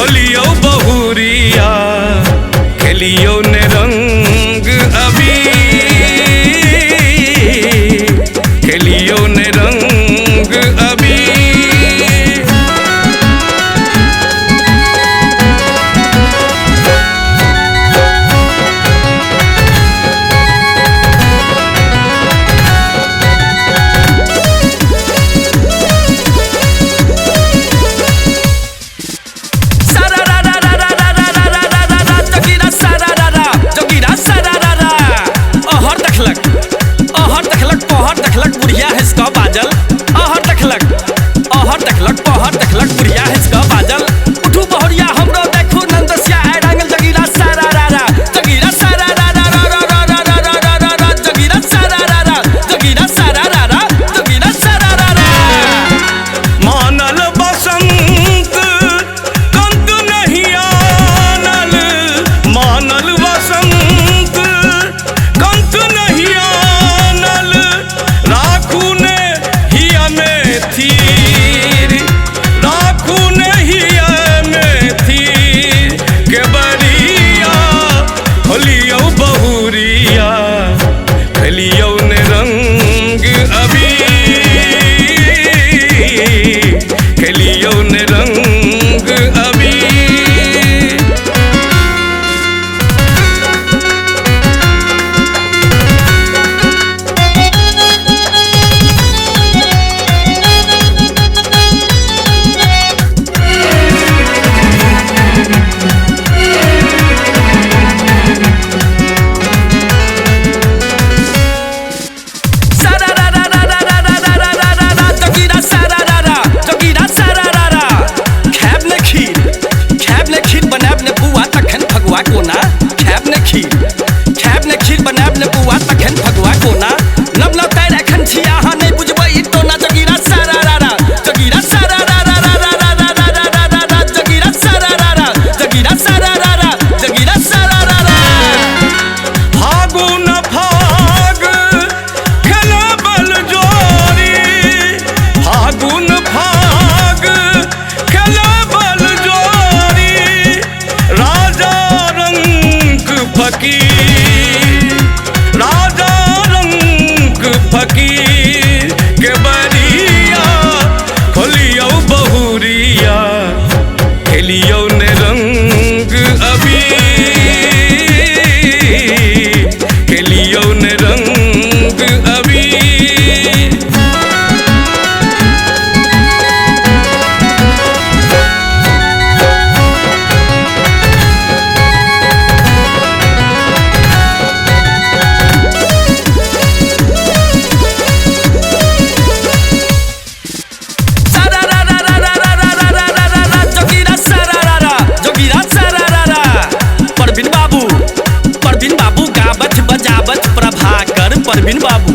होलियो बहुरिया खेलियो ने रंग अबीर, खेलियो ने रंग अबीर। बुढ़िया हिसका बाजल आहर देखलक पहर देखलक बुढ़िया हिसका बाजल। उठू बहुरिया हमरो देखू नंदसिया आइ रंगल जगीरा सारा रारा, जगीरा सारा रारा रा रा रा रा रा रा रा रा, जगीरा सारा रारा, जगीरा सारा रारा, जगीरा सारा रारा। मानल बसंत कंत नहीं आनल, मानल बसंत कंत नहीं आनल, राखू ने हिया में थीर, राखू ने हिया में थीर के बरिया होलियो बहुरिया खेलियो ने रंग अबीर, खेलियो ने रंग अबीर। खैब ने खीर बनाब ने बुआ तखन फगुआ कोना। लब लब तैर एखन छी अहाँ नहीं बुझबै ई टोना, जगीरा सारा रारा, जगीरा सारा रारा रा रा रा रा रा रा रा रा रा, जगीरा सारा रारा, जगीरा सारा रारा, जगीरा सारा रारा। फागुन फाग खेला बल जोरी, फागुन फाग खेला बल जोरी, राजा रंग फकीर, राजा रंग फकीर के बरिया खोलियो बहुरिया खेलियो ने रंग अबीर, खेलियो ने रंग अबीर। परवीन बाबू गावत बजावत प्रभाकर, परवीन बाबू